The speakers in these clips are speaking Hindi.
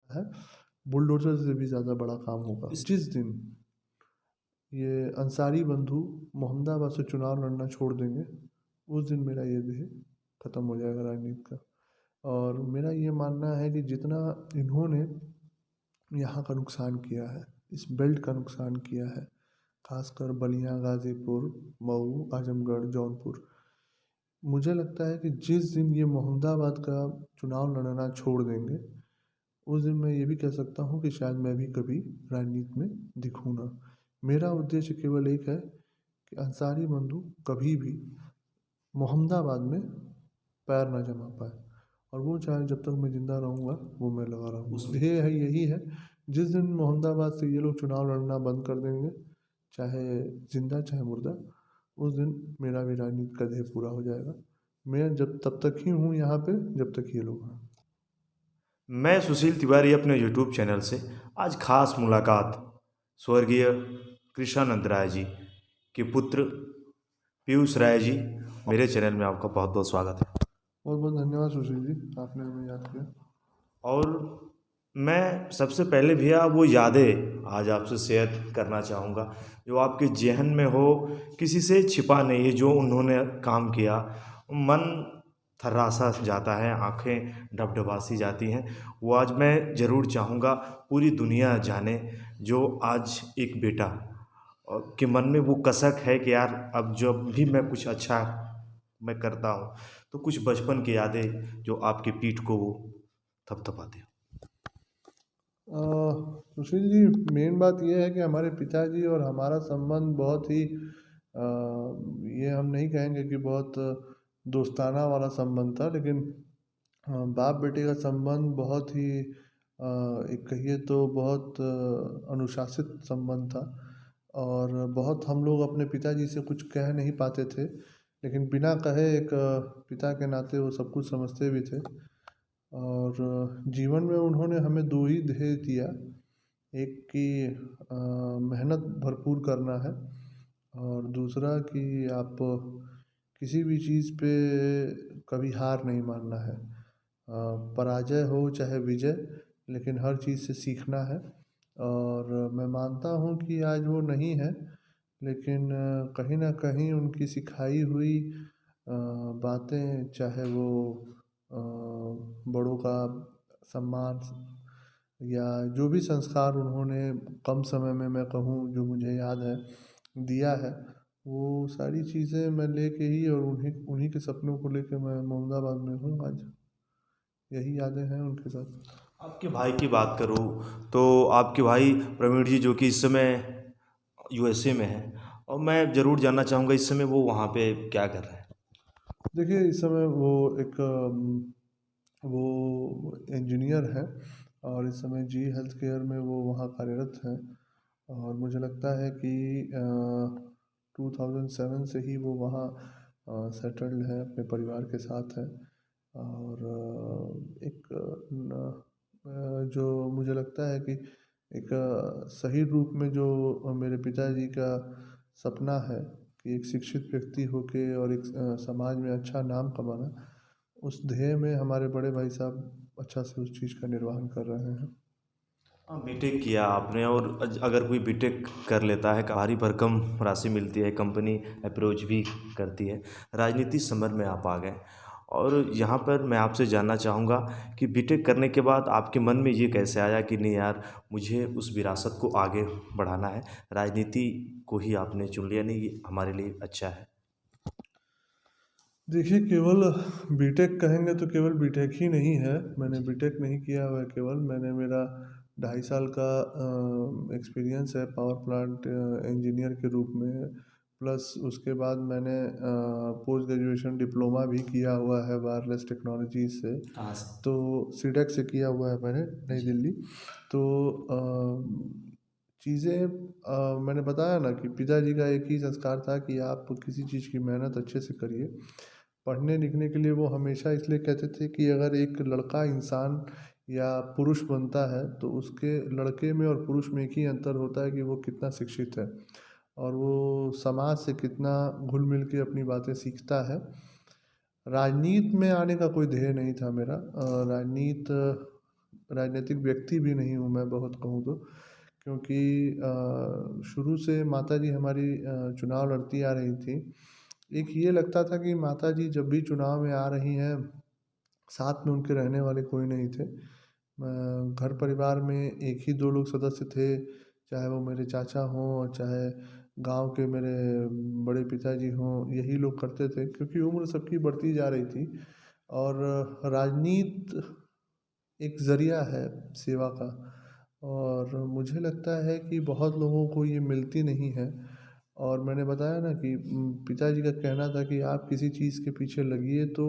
है, बुलडोजर से भी ज़्यादा बड़ा काम होगा। जिस दिन ये अंसारी बंधु मोहम्मदाबाद से चुनाव लड़ना छोड़ देंगे, उस दिन मेरा ये ध्येय ख़त्म हो जाएगा राजनीति का। और मेरा ये मानना है कि जितना इन्होंने यहाँ का नुकसान किया है, इस बेल्ट का नुकसान किया है, खासकर बलिया, गाज़ीपुर, मऊ, आजमगढ़, जौनपुर, मुझे लगता है कि जिस दिन ये मोहम्मदाबाद का चुनाव लड़ना छोड़ देंगे, उस दिन मैं ये भी कह सकता हूँ कि शायद मैं भी कभी राजनीति में दिखूँ ना। मेरा उद्देश्य केवल एक है कि अंसारी बंधु कभी भी मोहम्मदाबाद में पैर ना जमा पाए, और वो चाहे जब तक मैं ज़िंदा रहूँगा वो मैं लगा रहूँगा। ध्येय है, यही है, जिस दिन मोहम्मदाबाद से ये लोग चुनाव लड़ना बंद कर देंगे, चाहे ज़िंदा चाहे मुर्दा, उस दिन मेरा भी राजनीति का ध्येय पूरा हो जाएगा। मैं जब तब तक ही हूँ यहाँ पे जब तक ये लोग हैं। मैं सुशील तिवारी अपने यूट्यूब चैनल से आज खास मुलाकात स्वर्गीय कृष्णानंद राय जी के पुत्र पीयूष राय जी, मेरे चैनल में आपका बहुत बहुत स्वागत है। बहुत बहुत धन्यवाद सुशील जी, आपने हमें याद किया। और मैं सबसे पहले भैया वो यादें आज आपसे शेयर करना चाहूँगा जो आपके ज़हन में हो, किसी से छिपा नहीं है। जो उन्होंने काम किया, मन थर्रासा जाता है, आंखें ढबढबासी जाती हैं। वो आज मैं ज़रूर चाहूँगा पूरी दुनिया जाने, जो आज एक बेटा के मन में वो कसक है कि यार अब जब भी मैं कुछ अच्छा मैं करता हूँ तो कुछ बचपन की यादें जो आपकी पीठ को वो थपथपाते हैं। सुशील जी, मेन बात यह है कि हमारे पिताजी और हमारा संबंध बहुत ही ये हम नहीं कहेंगे कि बहुत दोस्ताना वाला संबंध था, लेकिन बाप बेटे का संबंध बहुत ही एक कहिए तो बहुत अनुशासित संबंध था। और बहुत हम लोग अपने पिताजी से कुछ कह नहीं पाते थे, लेकिन बिना कहे एक पिता के नाते वो सब कुछ समझते भी थे। और जीवन में उन्होंने हमें दो ही ध्येय दिया, एक कि मेहनत भरपूर करना है, और दूसरा कि आप किसी भी चीज़ पे कभी हार नहीं मानना है। पराजय हो चाहे विजय, लेकिन हर चीज़ से सीखना है। और मैं मानता हूँ कि आज वो नहीं है, लेकिन कहीं ना कहीं उनकी सिखाई हुई बातें, चाहे वो बड़ों का सम्मान या जो भी संस्कार उन्होंने कम समय में मैं कहूँ जो मुझे याद है दिया है, वो सारी चीज़ें मैं लेके ही और उन्हीं उन्हीं के सपनों को लेके मैं मोहम्मदाबाद में हूँ आज। यही यादें हैं उनके साथ। आपके भाई की बात करूँ तो आपके भाई प्रवीण जी जो कि इस समय यूएसए में है, और मैं ज़रूर जानना चाहूँगा इस समय वो वहाँ पे क्या कर रहे हैं। देखिए, इस समय वो एक वो इंजीनियर है, और इस समय जी हेल्थ केयर में वो वहाँ कार्यरत हैं। और मुझे लगता है कि 2007 से ही वो वहाँ सेटल्ड है, अपने परिवार के साथ है। और एक जो मुझे लगता है कि एक सही रूप में जो मेरे पिताजी का सपना है कि एक शिक्षित व्यक्ति होके और एक समाज में अच्छा नाम कमाना, उस ध्येय में हमारे बड़े भाई साहब अच्छा से उस चीज़ का निर्वहन कर रहे हैं। हाँ, बीटेक किया आपने, और अगर कोई बीटेक कर लेता है भारी भरकम राशि मिलती है, कंपनी अप्रोच भी करती है, राजनीति समर में आप आ गए। और यहाँ पर मैं आपसे जानना चाहूँगा कि बीटेक करने के बाद आपके मन में ये कैसे आया कि नहीं यार मुझे उस विरासत को आगे बढ़ाना है, राजनीति को ही आपने चुन लिया, नहीं ये हमारे लिए अच्छा है। देखिए, केवल बीटेक कहेंगे तो केवल बीटेक ही नहीं है। मैंने बीटेक नहीं किया हुआ है, केवल मैंने मेरा 2.5 साल का एक्सपीरियंस है पावर प्लांट इंजीनियर के रूप में। प्लस उसके बाद मैंने पोस्ट ग्रेजुएशन डिप्लोमा भी किया हुआ है वायरलेस टेक्नोलॉजी से। कहाँ से? तो सीडेक से किया हुआ है मैंने, नई जी। दिल्ली। तो चीज़ें मैंने बताया ना कि पिताजी का एक ही संस्कार था कि आप किसी चीज़ की मेहनत अच्छे से करिए। पढ़ने लिखने के लिए वो हमेशा इसलिए कहते थे कि अगर एक लड़का इंसान या पुरुष बनता है तो उसके लड़के में और पुरुष में एक ही अंतर होता है कि वो कितना शिक्षित है, और वो समाज से कितना घुल मिल के अपनी बातें सीखता है। राजनीति में आने का कोई ध्येय नहीं था मेरा। राजनीति राजनीतिक व्यक्ति भी नहीं हूँ मैं बहुत कहूँ तो, क्योंकि शुरू से माताजी हमारी चुनाव लड़ती आ रही थी। एक ये लगता था कि माताजी जब भी चुनाव में आ रही हैं, साथ में उनके रहने वाले कोई नहीं थे। घर परिवार में एक ही 2 लोग सदस्य थे, चाहे वो मेरे चाचा हों और चाहे गाँव के मेरे बड़े पिताजी हों, यही लोग करते थे क्योंकि उम्र सबकी बढ़ती जा रही थी और राजनीति एक ज़रिया है सेवा का। और मुझे लगता है कि बहुत लोगों को ये मिलती नहीं है। और मैंने बताया ना कि पिताजी का कहना था कि आप किसी चीज़ के पीछे लगिए तो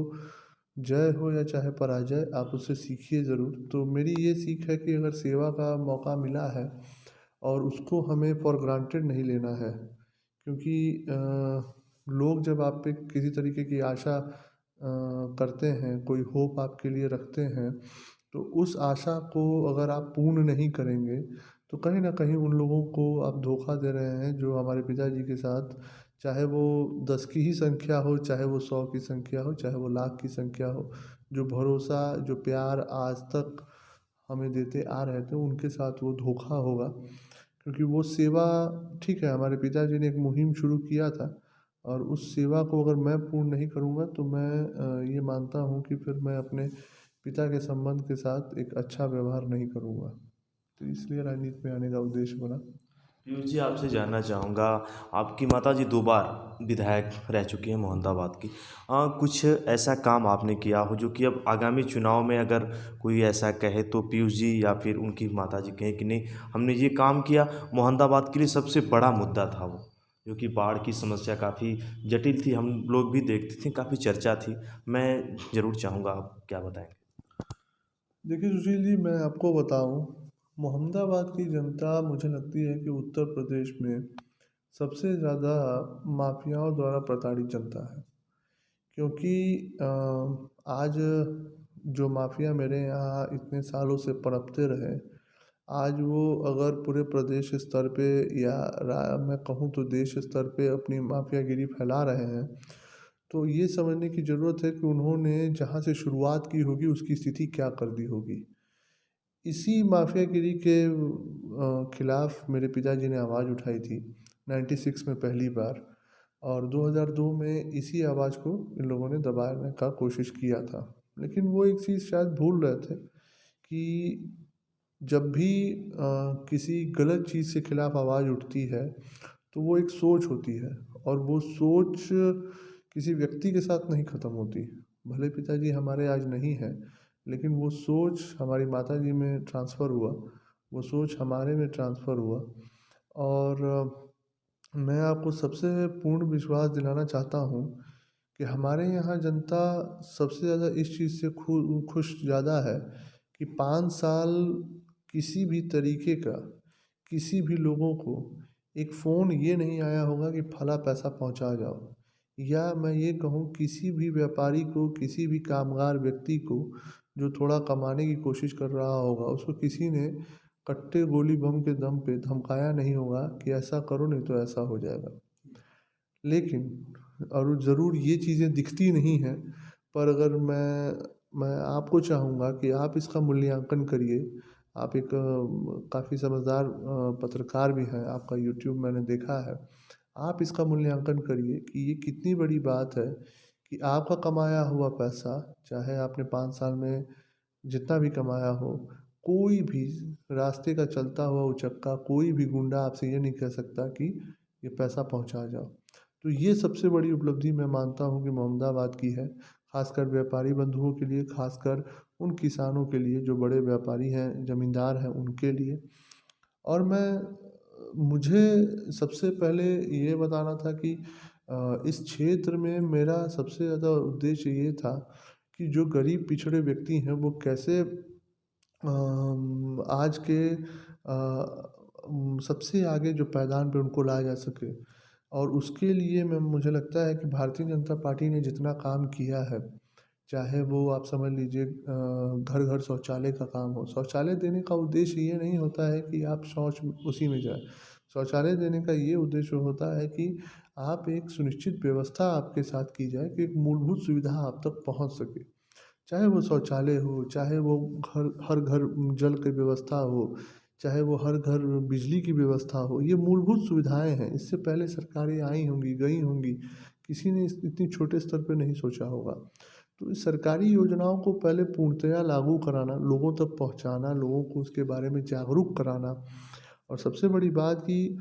जय हो या चाहे पराजय आप उससे सीखिए ज़रूर। तो मेरी ये सीख है कि अगर सेवा का मौका मिला है और उसको हमें फॉर ग्रांटेड नहीं लेना है, क्योंकि लोग जब आप पे किसी तरीके की आशा करते हैं, कोई होप आपके लिए रखते हैं, तो उस आशा को अगर आप पूर्ण नहीं करेंगे तो कहीं न कहीं उन लोगों को आप धोखा दे रहे हैं। जो हमारे पिताजी के साथ, चाहे वो 10 की ही संख्या हो, चाहे वो 100 की संख्या हो, चाहे वो लाख की संख्या हो, जो भरोसा, जो प्यार आज तक हमें देते आ रहे थे, उनके साथ वो धोखा होगा। क्योंकि वो सेवा, ठीक है, हमारे पिताजी ने एक मुहिम शुरू किया था और उस सेवा को अगर मैं पूर्ण नहीं करूँगा तो मैं ये मानता हूँ कि फिर मैं अपने पिता के संबंध के साथ एक अच्छा व्यवहार नहीं करूँगा। तो इसलिए राजनीति में आने का उद्देश्य बना। पीयूष जी, आपसे जानना चाहूँगा, आपकी माताजी 2 बार विधायक रह चुकी हैं मोहम्मदाबाद की। कुछ ऐसा काम आपने किया हो जो कि अब आगामी चुनाव में अगर कोई ऐसा कहे तो पीयूष जी या फिर उनकी माताजी कहें कि नहीं, हमने ये काम किया, मोहम्मदाबाद के लिए सबसे बड़ा मुद्दा था वो, जो कि बाढ़ की समस्या काफ़ी जटिल थी, हम लोग भी देखते थे, काफ़ी चर्चा थी। मैं ज़रूर चाहूँगा आप क्या बताएँगे? देखिए सुशील जी, मैं आपको बताऊँ, मोहम्मदाबाद की जनता मुझे लगती है कि उत्तर प्रदेश में सबसे ज़्यादा माफियाओं द्वारा प्रताड़ित जनता है। क्योंकि आज जो माफिया मेरे यहाँ इतने सालों से पनपते रहे, आज वो अगर पूरे प्रदेश स्तर पे या मैं कहूँ तो देश स्तर पे अपनी माफियागिरी फैला रहे हैं, तो ये समझने की ज़रूरत है कि उन्होंने जहाँ से शुरुआत की होगी उसकी स्थिति क्या कर दी होगी। इसी माफियागिरी के खिलाफ मेरे पिताजी ने आवाज़ उठाई थी 96 में पहली बार, और 2002 में इसी आवाज़ को इन लोगों ने दबाने का कोशिश किया था। लेकिन वो एक चीज़ शायद भूल रहे थे कि जब भी किसी गलत चीज़ के खिलाफ आवाज़ उठती है तो वो एक सोच होती है, और वो सोच किसी व्यक्ति के साथ नहीं ख़त्म होती। भले पिताजी हमारे आज नहीं हैं, लेकिन वो सोच हमारी माताजी में ट्रांसफ़र हुआ, वो सोच हमारे में ट्रांसफ़र हुआ। और मैं आपको सबसे पूर्ण विश्वास दिलाना चाहता हूँ कि हमारे यहाँ जनता सबसे ज़्यादा इस चीज़ से खुश ज़्यादा है कि 5 साल किसी भी तरीके का, किसी भी लोगों को एक फ़ोन ये नहीं आया होगा कि फला पैसा पहुँचा जाओ, या मैं ये कहूँ किसी भी व्यापारी को, किसी भी कामगार व्यक्ति को जो थोड़ा कमाने की कोशिश कर रहा होगा, उसको किसी ने कट्टे गोली बम के दम पे धमकाया नहीं होगा कि ऐसा करो नहीं तो ऐसा हो जाएगा। लेकिन और ज़रूर ये चीज़ें दिखती नहीं हैं, पर अगर मैं आपको चाहूँगा कि आप इसका मूल्यांकन करिए। आप एक काफ़ी समझदार पत्रकार भी हैं, आपका यूट्यूब मैंने देखा है। आप इसका मूल्यांकन करिए कि ये कितनी बड़ी बात है कि आपका कमाया हुआ पैसा, चाहे आपने 5 साल में जितना भी कमाया हो, कोई भी रास्ते का चलता हुआ उचक्का, कोई भी गुंडा आपसे ये नहीं कह सकता कि ये पैसा पहुँचा जाओ। तो ये सबसे बड़ी उपलब्धि मैं मानता हूँ कि मोहम्मदाबाद की है, खासकर व्यापारी बंधुओं के लिए, खासकर उन किसानों के लिए जो बड़े व्यापारी हैं, ज़मींदार हैं, उनके लिए। और मुझे सबसे पहले ये बताना था कि इस क्षेत्र में मेरा सबसे ज़्यादा उद्देश्य ये था कि जो गरीब पिछड़े व्यक्ति हैं वो कैसे आज के सबसे आगे जो पायदान पे उनको लाया जा सके। और उसके लिए मुझे लगता है कि भारतीय जनता पार्टी ने जितना काम किया है, चाहे वो आप समझ लीजिए घर घर शौचालय का काम हो। शौचालय देने का उद्देश्य ये नहीं होता है कि आप शौच उसी में जाए। शौचालय देने का ये उद्देश्य होता है कि आप एक सुनिश्चित व्यवस्था आपके साथ की जाए कि एक मूलभूत सुविधा आप तक पहुंच सके। चाहे वो शौचालय हो, चाहे वो हर घर जल की व्यवस्था हो, चाहे वो हर घर बिजली की व्यवस्था हो, ये मूलभूत सुविधाएँ हैं। इससे पहले सरकारें आई होंगी, गई होंगी, किसी ने इस इतनी छोटे स्तर पे नहीं सोचा होगा। तो इस सरकारी योजनाओं को पहले पूर्णतया लागू कराना, लोगों तक पहुँचाना, लोगों को उसके बारे में जागरूक कराना, और सबसे बड़ी बात कि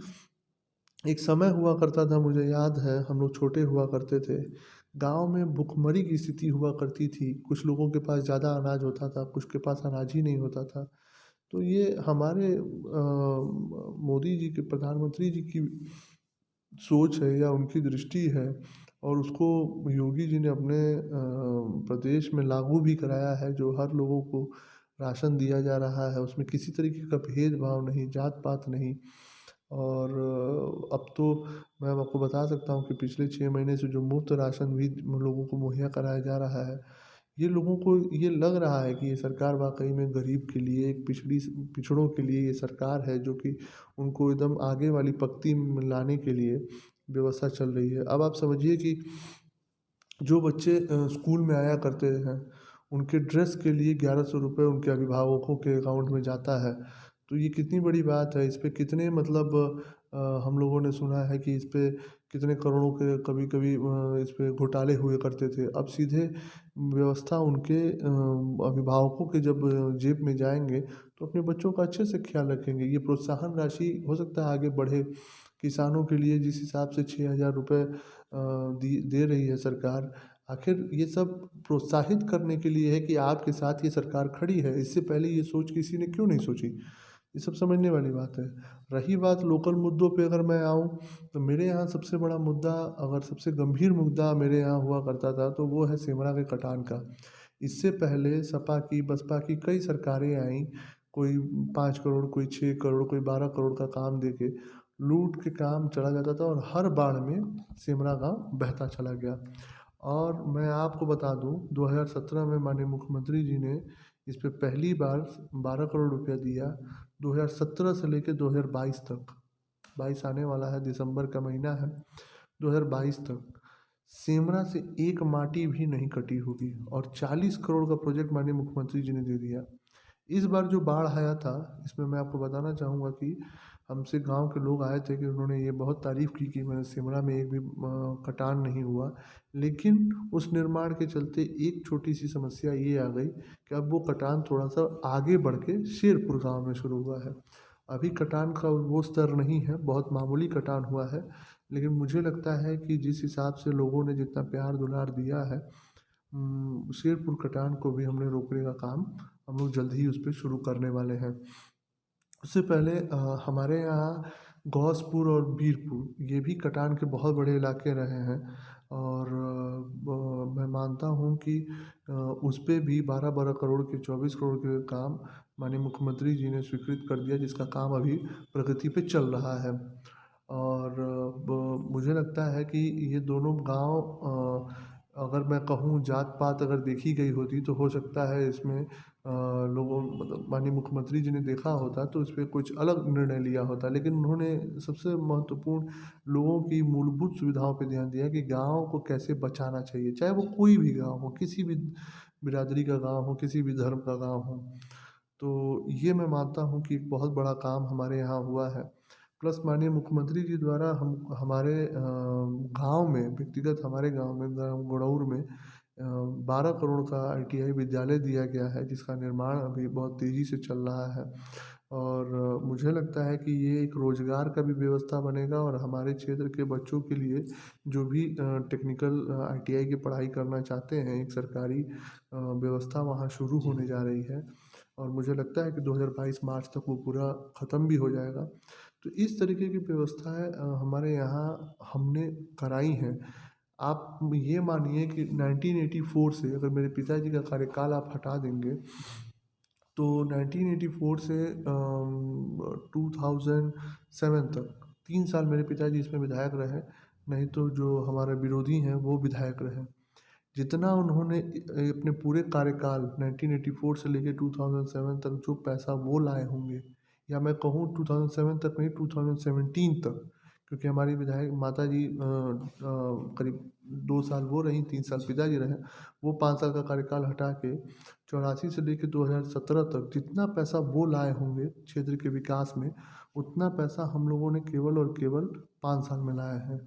एक समय हुआ करता था, मुझे याद है हम लोग छोटे हुआ करते थे, गाँव में भुखमरी की स्थिति हुआ करती थी। कुछ लोगों के पास ज़्यादा अनाज होता था, कुछ के पास अनाज ही नहीं होता था। तो ये हमारे मोदी जी के, प्रधानमंत्री जी की सोच है या उनकी दृष्टि है, और उसको योगी जी ने अपने प्रदेश में लागू भी कराया है, जो हर लोगों को राशन दिया जा रहा है। उसमें किसी तरीके का भेदभाव नहीं, जात पात नहीं। और अब तो मैं आपको बता सकता हूँ कि पिछले 6 महीने से जो मुफ्त राशन भी लोगों को मुहैया कराया जा रहा है, ये लोगों को ये लग रहा है कि ये सरकार वाकई में गरीब के लिए, एक पिछड़ों के लिए ये सरकार है, जो कि उनको एकदम आगे वाली पंक्ति में लाने के लिए व्यवस्था चल रही है। अब आप समझिए कि जो बच्चे स्कूल में आया करते हैं, उनके ड्रेस के लिए 1100 रुपये उनके अभिभावकों के अकाउंट में जाता है। तो ये कितनी बड़ी बात है, इस पे कितने मतलब हम लोगों ने सुना है कि इस पे कितने करोड़ों के कभी कभी इस पे घोटाले हुए करते थे। अब सीधे व्यवस्था उनके अभिभावकों के जब जेब में जाएंगे, तो अपने बच्चों का अच्छे से ख्याल रखेंगे। ये प्रोत्साहन राशि हो सकता है आगे बढ़े, किसानों के लिए जिस हिसाब से 6,000 रुपये दे रही है सरकार। आखिर ये सब प्रोत्साहित करने के लिए है कि आपके साथ ये सरकार खड़ी है। इससे पहले ये सोच किसी ने क्यों नहीं सोची? ये सब समझने वाली बात है। रही बात लोकल मुद्दों पे, अगर मैं आऊँ, तो मेरे यहाँ सबसे बड़ा मुद्दा, अगर सबसे गंभीर मुद्दा मेरे यहाँ हुआ करता था, तो वो है सिमरा के कटान का। इससे पहले सपा की, बसपा की कई सरकारें आईं, कोई 5 करोड़, कोई 6 करोड़, कोई 12 करोड़ का काम दे के लूट के काम चला जाता था, और हर बाढ़ में सिमरा गाँव बहता चला गया। और मैं आपको बता दूं, 2017 में माननीय मुख्यमंत्री जी ने इस पे पहली बार 12 करोड़ रुपया दिया। 2017 से लेकर 2022 तक, 22 आने वाला है, दिसंबर का महीना है, 2022 तक सिमरा से एक माटी भी नहीं कटी होगी, और 40 करोड़ का प्रोजेक्ट माननीय मुख्यमंत्री जी ने दे दिया। इस बार जो बाढ़ आया था, इसमें मैं आपको बताना चाहूँगा कि हमसे गांव के लोग आए थे, कि उन्होंने ये बहुत तारीफ़ की कि मैं सिमरा में एक भी कटान नहीं हुआ। लेकिन उस निर्माण के चलते एक छोटी सी समस्या ये आ गई कि अब वो कटान थोड़ा सा आगे बढ़ के शेरपुर गाँव में शुरू हुआ है। अभी कटान का वो स्तर नहीं है, बहुत मामूली कटान हुआ है। लेकिन मुझे लगता है कि जिस हिसाब से लोगों ने जितना प्यार दुलार दिया है, शेरपुर कटान को भी हमने रोकने का काम हम लोग जल्द ही उस पर शुरू करने वाले हैं। उससे पहले हमारे यहाँ गौसपुर और बीरपुर, ये भी कटान के बहुत बड़े इलाके रहे हैं, और मैं मानता हूँ कि उस पे भी 12-12 करोड़ के, 24 करोड़ के काम माननीय मुख्यमंत्री जी ने स्वीकृत कर दिया, जिसका काम अभी प्रगति पे चल रहा है। और मुझे लगता है कि ये दोनों गांव, अगर मैं कहूँ जात पात अगर देखी गई होती, तो हो सकता है इसमें लोगों, मतलब माननीय मुख्यमंत्री जी ने देखा होता तो इस पे कुछ अलग निर्णय लिया होता। लेकिन उन्होंने सबसे महत्वपूर्ण लोगों की मूलभूत सुविधाओं पे ध्यान दिया कि गाँव को कैसे बचाना चाहिए, चाहे वो कोई भी गाँव हो, किसी भी बिरादरी का गाँव हो, किसी भी धर्म का गाँव हो। तो ये मैं मानता हूँ कि एक बहुत बड़ा काम हमारे यहाँ हुआ है। प्लस माननीय मुख्यमंत्री जी द्वारा हम हमारे गाँव में, व्यक्तिगत हमारे गाँव में, गाँव गुड़ौर में 12 करोड़ का ITI विद्यालय दिया गया है, जिसका निर्माण अभी बहुत तेज़ी से चल रहा है। और मुझे लगता है कि ये एक रोज़गार का भी व्यवस्था बनेगा, और हमारे क्षेत्र के बच्चों के लिए जो भी टेक्निकल ITI की पढ़ाई करना चाहते हैं, एक सरकारी व्यवस्था वहाँ शुरू होने जा रही है। और मुझे लगता है कि 2022 मार्च तक वो पूरा ख़त्म भी हो जाएगा। तो इस तरीके की व्यवस्थाएँ हमारे यहाँ हमने कराई हैं। आप ये मानिए कि 1984 से, अगर मेरे पिताजी का कार्यकाल आप हटा देंगे, तो 1984 से 2007 तक 3 साल मेरे पिताजी इसमें विधायक रहे। नहीं तो जो हमारे विरोधी हैं वो विधायक रहे। जितना उन्होंने अपने पूरे कार्यकाल 1984 से लेके 2007 तक जो पैसा वो लाए होंगे, या मैं कहूँ 2007 तक नहीं, 2017 तक, क्योंकि हमारी विधायक माता जी करीब 2 साल वो रहीं, 3 साल पिताजी रहे। वो 5 साल का कार्यकाल हटा के 84 से लेके 2017 तक जितना पैसा वो लाए होंगे क्षेत्र के विकास में, उतना पैसा हम लोगों ने केवल और केवल 5 साल में लाया है।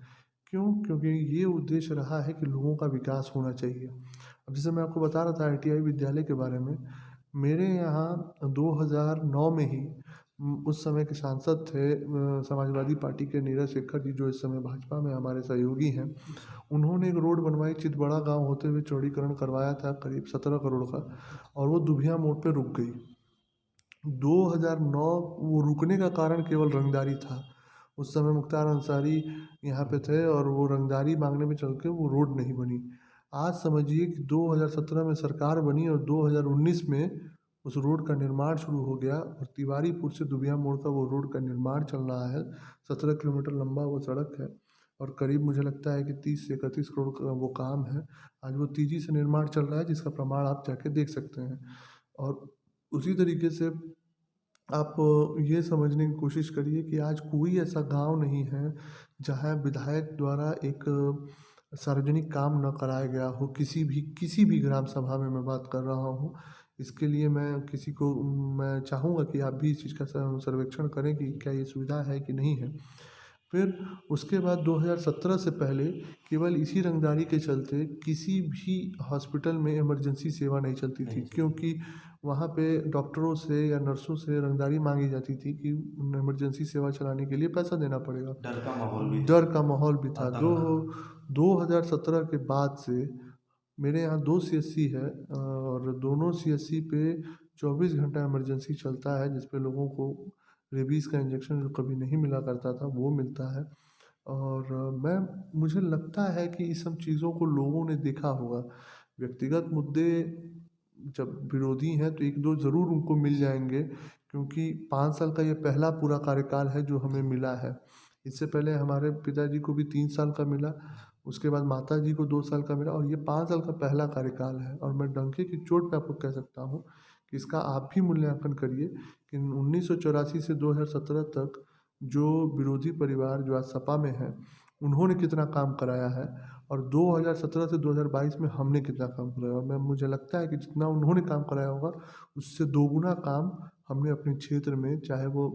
क्यों? क्योंकि ये उद्देश्य रहा है कि लोगों का विकास होना चाहिए। अब जैसे मैं आपको बता रहा था ITI विद्यालय के बारे में, मेरे यहाँ 2009 में ही उस समय के सांसद थे समाजवादी पार्टी के नीरज शेखर जी, जो इस समय भाजपा में हमारे सहयोगी हैं। उन्होंने एक रोड बनवाई, चितबड़ा गांव होते हुए चौड़ीकरण करवाया था करीब 17 करोड़ का, और वो दुभिया मोड़ पे रुक गई। 2009 वो रुकने का कारण केवल रंगदारी था। उस समय मुख्तार अंसारी यहाँ पे थे और वो रंगदारी मांगने में चल के वो रोड नहीं बनी। आज समझिए कि 2017 में सरकार बनी और 2019 में उस रोड का निर्माण शुरू हो गया और तिवारीपुर से दुबिया मोड़ का वो रोड का निर्माण चल रहा है। 17 किलोमीटर लंबा वो सड़क है और करीब मुझे लगता है कि 30 से 31 करोड़ का वो काम है। आज वो तेज़ी से निर्माण चल रहा है, जिसका प्रमाण आप जाके देख सकते हैं। और उसी तरीके से आप ये समझने की कोशिश करिए कि आज कोई ऐसा गांव नहीं है जहां विधायक द्वारा एक सार्वजनिक काम न कराया गया हो। किसी भी ग्राम सभा में मैं बात कर रहा हूँ। इसके लिए मैं चाहूँगा कि आप भी इस चीज़ का सर्वेक्षण करें कि क्या ये सुविधा है कि नहीं है। फिर उसके बाद 2017 से पहले केवल इसी रंगदारी के चलते किसी भी हॉस्पिटल में इमरजेंसी सेवा नहीं चलती थी, क्योंकि वहाँ पे डॉक्टरों से या नर्सों से रंगदारी मांगी जाती थी कि इमरजेंसी सेवा चलाने के लिए पैसा देना पड़ेगा। डर का माहौल भी था। 2017 के बाद से मेरे यहाँ 2 CSC है और दोनों CSC पे 24 घंटा इमरजेंसी चलता है, जिस पे लोगों को रेबीज़ का इंजेक्शन जो कभी नहीं मिला करता था वो मिलता है। और मुझे लगता है कि इस सब चीज़ों को लोगों ने देखा होगा। व्यक्तिगत मुद्दे जब विरोधी हैं तो 1-2 ज़रूर उनको मिल जाएंगे, क्योंकि 5 साल का ये पहला पूरा कार्यकाल है जो हमें मिला है। इससे पहले हमारे पिताजी को भी 3 साल का मिला, उसके बाद माता जी को 2 साल का मिला और ये 5 साल का पहला कार्यकाल है। और मैं डंके की चोट पे आपको कह सकता हूँ कि इसका आप भी मूल्यांकन करिए कि 1984 से 2017 तक जो विरोधी परिवार जो आज सपा में है, उन्होंने कितना काम कराया है और 2017 से 2022 में हमने कितना काम कराया। और मुझे लगता है कि जितना उन्होंने काम कराया होगा उससे दोगुना काम हमने अपने क्षेत्र में, चाहे वो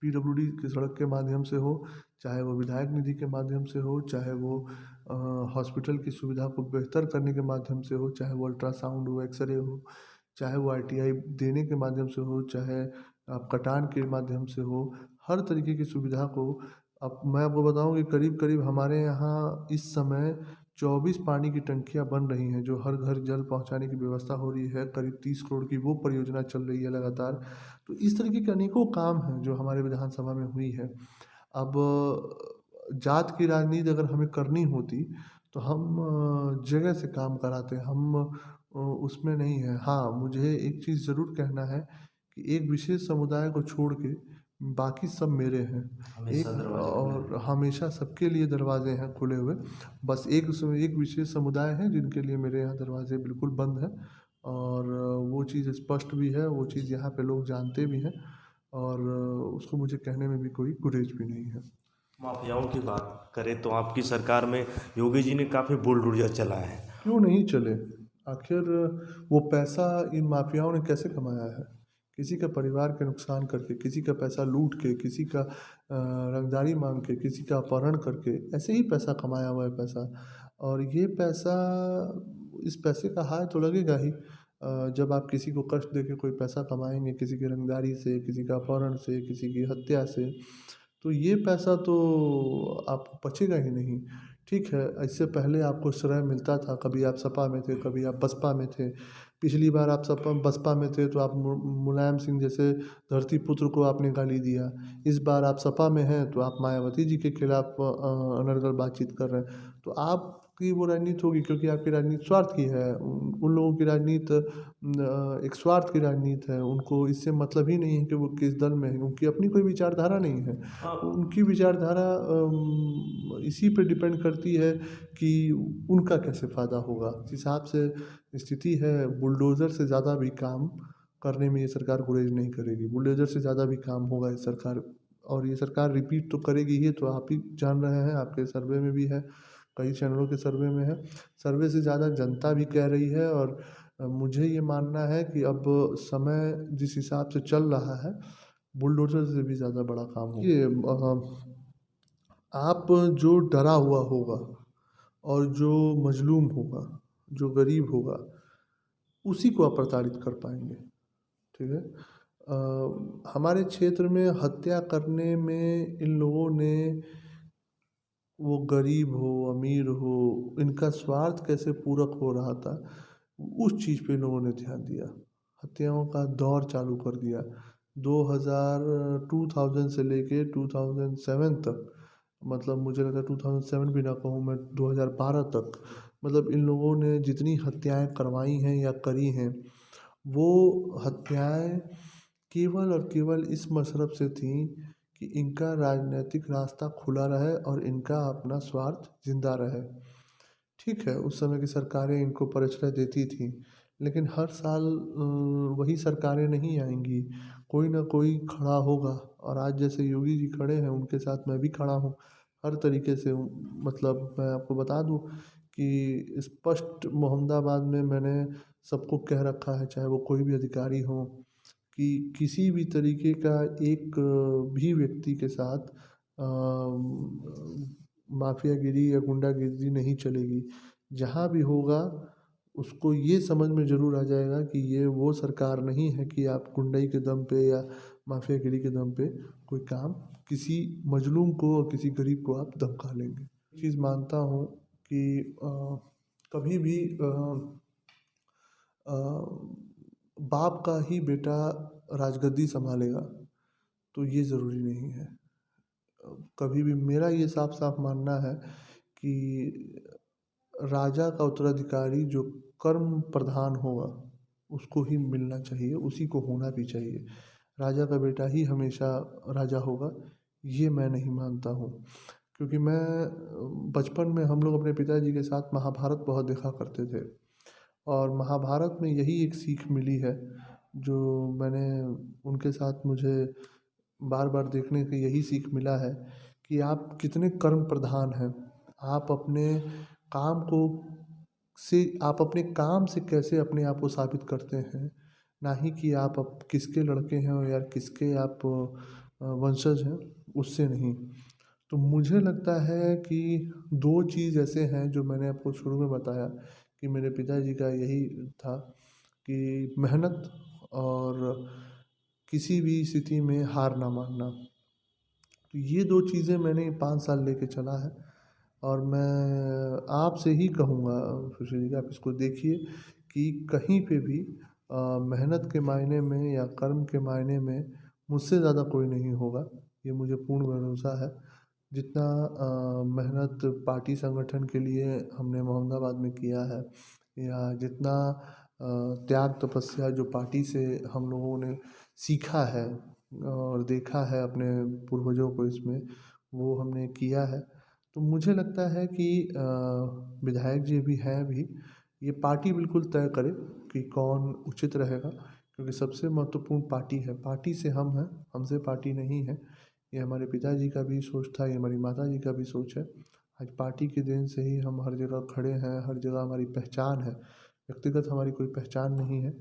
PWD की सड़क के माध्यम से हो, चाहे वो विधायक निधि के माध्यम से हो, चाहे वो हॉस्पिटल की सुविधा को बेहतर करने के माध्यम से हो, चाहे वो अल्ट्रासाउंड हो, एक्सरे हो, चाहे वो ITI देने के माध्यम से हो, चाहे आप कटान के माध्यम से हो, हर तरीके की सुविधा को अब मैं आपको बताऊं कि करीब करीब हमारे यहाँ इस समय 24 पानी की टंकियाँ बन रही हैं, जो हर घर जल पहुंचाने की व्यवस्था हो रही है। करीब 30 करोड़ की वो परियोजना चल रही है लगातार। तो इस तरीके के अनेकों काम हैं जो हमारे विधानसभा में हुई है। अब जात की राजनीति अगर हमें करनी होती तो हम जगह से काम कराते, हम उसमें नहीं है। हाँ, मुझे एक चीज़ ज़रूर कहना है कि एक विशेष समुदाय को छोड़ के बाकी सब मेरे हैं। और हमेशा सबके लिए दरवाजे हैं खुले हुए। बस एक विशेष समुदाय है जिनके लिए मेरे यहाँ दरवाजे बिल्कुल बंद हैं। और वो चीज़ स्पष्ट भी है, वो चीज़ यहाँ पे लोग जानते भी हैं और उसको मुझे कहने में भी कोई गुरेज भी नहीं है। माफियाओं की बात करें तो आपकी सरकार में योगी जी ने काफ़ी बुलडोजर चलाया है। क्यों नहीं चले? आखिर वो पैसा इन माफियाओं ने कैसे कमाया है? किसी का परिवार के नुकसान करके, किसी का पैसा लूट के, किसी का रंगदारी मांग के, किसी का अपहरण करके, ऐसे ही पैसा कमाया हुआ है पैसा। और ये पैसा, इस पैसे का हाय तो लगेगा ही जब आप किसी को कष्ट दे के कोई पैसा कमाएंगे, किसी की रंगदारी से, किसी का अपहरण से, किसी की हत्या से, तो ये पैसा तो आपको बचेगा ही नहीं। ठीक है, इससे पहले आपको श्रेय मिलता था, कभी आप सपा में थे, कभी आप बसपा में थे। पिछली बार आप बसपा में थे तो आप मुलायम सिंह जैसे धरती पुत्र को आपने गाली दिया। इस बार आप सपा में हैं तो आप मायावती जी के खिलाफ अनर्गल बातचीत कर रहे हैं। तो आपकी वो राजनीति होगी, क्योंकि आपकी राजनीति स्वार्थ की है। उन लोगों की राजनीति एक स्वार्थ की राजनीति है। उनको इससे मतलब ही नहीं है कि वो किस दल में है, उनकी अपनी कोई विचारधारा नहीं है। उनकी विचारधारा इसी पे डिपेंड करती है कि उनका कैसे फ़ायदा होगा। जिस हिसाब से स्थिति है, बुलडोज़र से ज़्यादा भी काम करने में ये सरकार गुरेज नहीं करेगी। बुलडोज़र से ज़्यादा भी काम होगा इस सरकार और ये सरकार रिपीट तो करेगी ही, तो आप ही जान रहे हैं, आपके सर्वे में भी है, कई चैनलों के सर्वे में है। सर्वे से ज़्यादा जनता भी कह रही है। और मुझे ये मानना है कि अब समय जिस हिसाब से चल रहा है, बुलडोज़र से भी ज़्यादा बड़ा काम होगा। ये आप जो डरा हुआ होगा और जो मजलूम होगा, जो गरीब होगा, उसी को आप प्रताड़ित कर पाएंगे। ठीक है। हमारे क्षेत्र में हत्या करने में इन लोगों ने, वो गरीब हो अमीर हो, इनका स्वार्थ कैसे पूरक हो रहा था, उस चीज़ पे इन लोगों ने ध्यान दिया। हत्याओं का दौर चालू कर दिया 2000 से लेके 2007 तक। मतलब मुझे लगता है 2007 भी ना कहूँ मैं, 2012 तक। मतलब इन लोगों ने जितनी हत्याएं करवाई हैं या करी हैं, वो हत्याएं केवल और केवल इस मशरफ से थी कि इनका राजनीतिक रास्ता खुला रहे और इनका अपना स्वार्थ जिंदा रहे। ठीक है, उस समय की सरकारें इनको परिचय देती थी, लेकिन हर साल वही सरकारें नहीं आएंगी, कोई ना कोई खड़ा होगा। और आज जैसे योगी जी खड़े हैं, उनके साथ मैं भी खड़ा हूँ हर तरीके से। मतलब मैं आपको बता दूँ कि स्पष्ट मोहम्मदाबाद में मैंने सबको कह रखा है, चाहे वो कोई भी अधिकारी हो, कि किसी भी तरीके का एक भी व्यक्ति के साथ माफियागिरी या गुंडागिरी नहीं चलेगी। जहाँ भी होगा उसको ये समझ में ज़रूर आ जाएगा कि ये वो सरकार नहीं है कि आप गुंडाई के दम पे या माफियागिरी के दम पे कोई काम, किसी मजलूम को और किसी गरीब को आप धमका लेंगे। चीज़ मानता हूँ कि कभी भी बाप का ही बेटा राजगद्दी संभालेगा, तो ये ज़रूरी नहीं है। कभी भी मेरा ये साफ साफ मानना है कि राजा का उत्तराधिकारी जो कर्म प्रधान होगा, उसको ही मिलना चाहिए, उसी को होना भी चाहिए। राजा का बेटा ही हमेशा राजा होगा, ये मैं नहीं मानता हूँ। क्योंकि मैं बचपन में हम लोग अपने पिताजी के साथ महाभारत बहुत देखा करते थे, और महाभारत में यही एक सीख मिली है जो मैंने उनके साथ, मुझे बार बार देखने का यही सीख मिला है कि आप कितने कर्म प्रधान हैं। आप अपने काम को आप अपने काम से कैसे अपने आप को साबित करते हैं, ना ही कि आप किसके लड़के हैं या किसके आप वंशज हैं, उससे नहीं। तो मुझे लगता है कि दो चीज़ ऐसे हैं जो मैंने आपको शुरू में बताया कि मेरे पिताजी का यही था कि मेहनत और किसी भी स्थिति में हार ना मानना। तो ये दो चीज़ें मैंने 5 साल लेके चला है। और मैं आपसे ही कहूँगा सुशील जी, आप इसको देखिए कि कहीं पे भी मेहनत के मायने में या कर्म के मायने में मुझसे ज़्यादा कोई नहीं होगा, ये मुझे पूर्ण भरोसा है। जितना मेहनत पार्टी संगठन के लिए हमने मोहम्मदाबाद में किया है, या जितना त्याग तपस्या जो पार्टी से हम लोगों ने सीखा है और देखा है अपने पूर्वजों को इसमें, वो हमने किया है। तो मुझे लगता है कि विधायक जी भी हैं भी, ये पार्टी बिल्कुल तय करे कि कौन उचित रहेगा, क्योंकि सबसे महत्वपूर्ण पार्टी है। पार्टी से हम हैं, हमसे पार्टी नहीं है। ये हमारे पिताजी का भी सोच था, ये हमारी माता जी का भी सोच है। आज पार्टी के देन से ही हम हर जगह खड़े हैं, हर जगह हमारी पहचान है। व्यक्तिगत हमारी कोई पहचान नहीं है।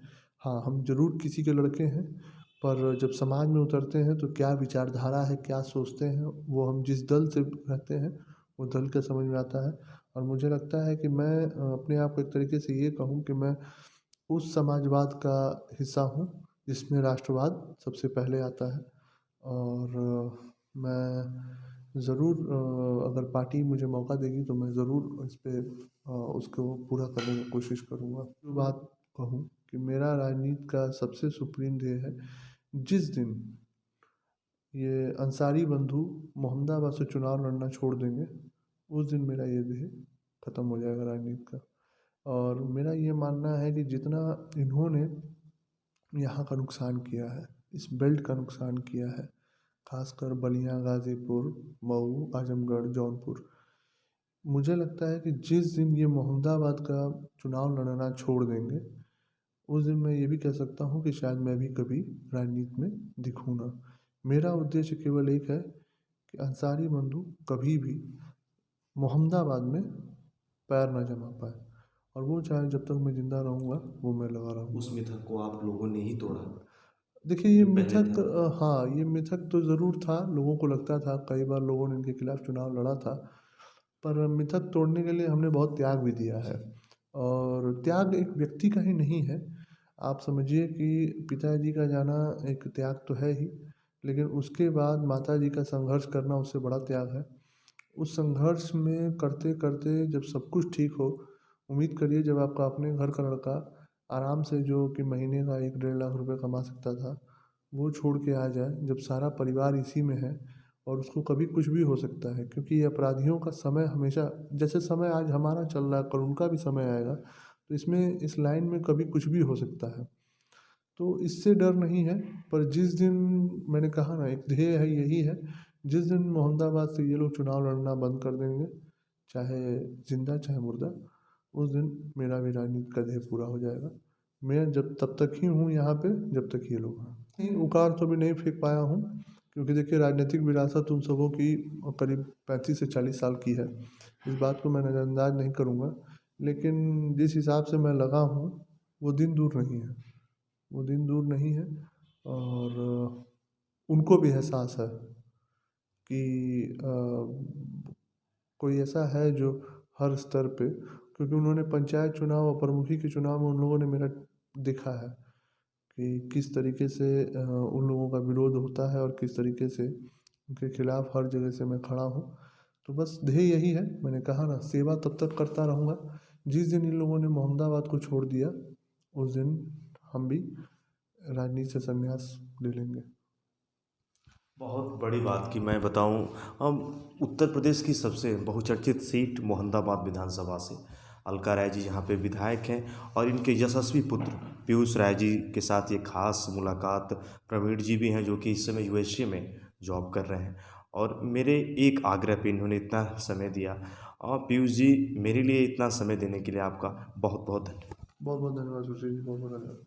हाँ, हम ज़रूर किसी के लड़के हैं, पर जब समाज में उतरते हैं तो क्या विचारधारा है, क्या सोचते हैं, वो हम जिस दल से रहते हैं वो दल का समझ में आता है। और मुझे लगता है कि मैं अपने आप को एक तरीके से ये कहूँ कि मैं उस समाजवाद का हिस्सा हूँ जिसमें राष्ट्रवाद सबसे पहले आता है। और मैं ज़रूर, अगर पार्टी मुझे मौका देगी तो मैं ज़रूर इस पे उसको पूरा करने की कोशिश करूँगा। जो बात कहूँ कि मेरा राजनीति का सबसे सुप्रीम ध्येय है, जिस दिन ये अंसारी बंधु मोहम्मदाबाद से चुनाव लड़ना छोड़ देंगे, उस दिन मेरा ये ध्येय ख़त्म हो जाएगा राजनीति का। और मेरा ये मानना है कि जितना इन्होंने यहाँ का नुकसान किया है, इस बेल्ट का नुकसान किया है, खासकर बलिया, गाज़ीपुर, मऊ, आजमगढ़, जौनपुर, मुझे लगता है कि जिस दिन ये मोहम्मदाबाद का चुनाव लड़ना छोड़ देंगे, उस दिन मैं ये भी कह सकता हूँ कि शायद मैं भी कभी राजनीति में दिखूँ ना। मेरा उद्देश्य केवल एक है कि अंसारी बंधु कभी भी मोहम्मदाबाद में पैर न जमा पाए, और वो चाहे जब तक मैं ज़िंदा रहूँगा वो मैं लगा रहूँगा। उस मिथक को आप लोगों ने ही तोड़ा। देखिए ये जो पहले मिथक था। हाँ, ये मिथक तो ज़रूर था, लोगों को लगता था, कई बार लोगों ने इनके खिलाफ़ चुनाव लड़ा था, पर मिथक तोड़ने के लिए हमने बहुत त्याग भी दिया है। और त्याग एक व्यक्ति का ही नहीं है, आप समझिए कि पिताजी का जाना एक त्याग तो है ही, लेकिन उसके बाद माताजी का संघर्ष करना उससे बड़ा त्याग है। उस संघर्ष में करते-करते जब सब कुछ ठीक हो, उम्मीद करिए जब आपका अपने घर का लड़का आराम से जो कि महीने का 1 डेढ़ लाख रुपए कमा सकता था, वो छोड़ के आ जाए, जब सारा परिवार इसी में है और उसको कभी कुछ भी हो सकता है, क्योंकि ये अपराधियों का समय हमेशा, जैसे समय आज हमारा चल रहा है कल उनका भी समय आएगा, तो इसमें इस लाइन में कभी कुछ भी हो सकता है। तो इससे डर नहीं है, पर जिस दिन मैंने कहा ना एक ध्येय है यही है, जिस दिन मोहम्मदाबाद से ये लोग चुनाव लड़ना बंद कर देंगे, चाहे जिंदा चाहे मुर्दा, उस दिन मेरा भी राजनीति का ध्येय पूरा हो जाएगा। मैं जब तब तक ही हूँ यहाँ पे जब तक ये लोग हैं। नहीं, उखाड़ तो भी नहीं फेंक पाया हूँ, क्योंकि देखिए राजनीतिक विरासत उन सबों की करीब 35 से 40 साल की है, इस बात को मैं नज़रअंदाज नहीं करूँगा, लेकिन जिस हिसाब से मैं लगा हूँ वो दिन दूर नहीं है, वो दिन दूर नहीं है। और उनको भी एहसास है कि कोई ऐसा है जो हर स्तर पे, क्योंकि उन्होंने पंचायत चुनाव और प्रमुखी के चुनाव में उन लोगों ने मेरा देखा है कि किस तरीके से उन लोगों का विरोध होता है और किस तरीके से उनके खिलाफ हर जगह से मैं खड़ा हूँ। तो बस ध्येय यही है, मैंने कहा ना सेवा तब तक करता रहूँगा, जिस दिन इन लोगों ने मोहम्मदाबाद को छोड़ दिया उस दिन हम भी राजनीति से संन्यास ले लेंगे। बहुत बड़ी बात की मैं बताऊं, हम उत्तर प्रदेश की सबसे बहुचर्चित सीट मोहम्मदाबाद विधानसभा से अलका राय जी यहाँ पे विधायक हैं, और इनके यशस्वी पुत्र पीयूष राय जी के साथ ये खास मुलाकात प्रवीण जी भी हैं जो कि इस समय यूएसए में जॉब कर रहे हैं। और मेरे एक आग्रह पे इन्होंने इतना समय दिया, और पीयूष जी मेरे लिए इतना समय देने के लिए आपका बहुत बहुत धन्यवाद। बहुत बहुत धन्यवाद सुशील जी, बहुत बहुत धन्यवाद।